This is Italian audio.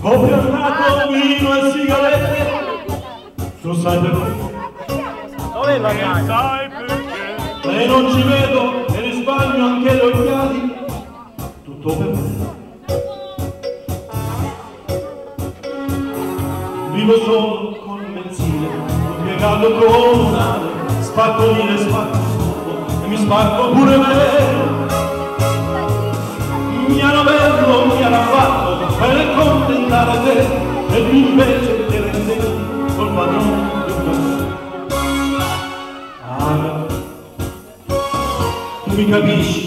Ho piantato vino e sigarette, tu sai perché? Dove la sai? Sai perché? E non ci vedo e risparmio anche gli occhiali, tutto per me. Vivo solo con il benzina, impiegato comunale, spacco lì e spacco e mi spacco pure me. Mi hanno bello, mi hanno fatto per accontentare te e tu invece ti rendevi col padrone di un me. Ah, tu mi capisci?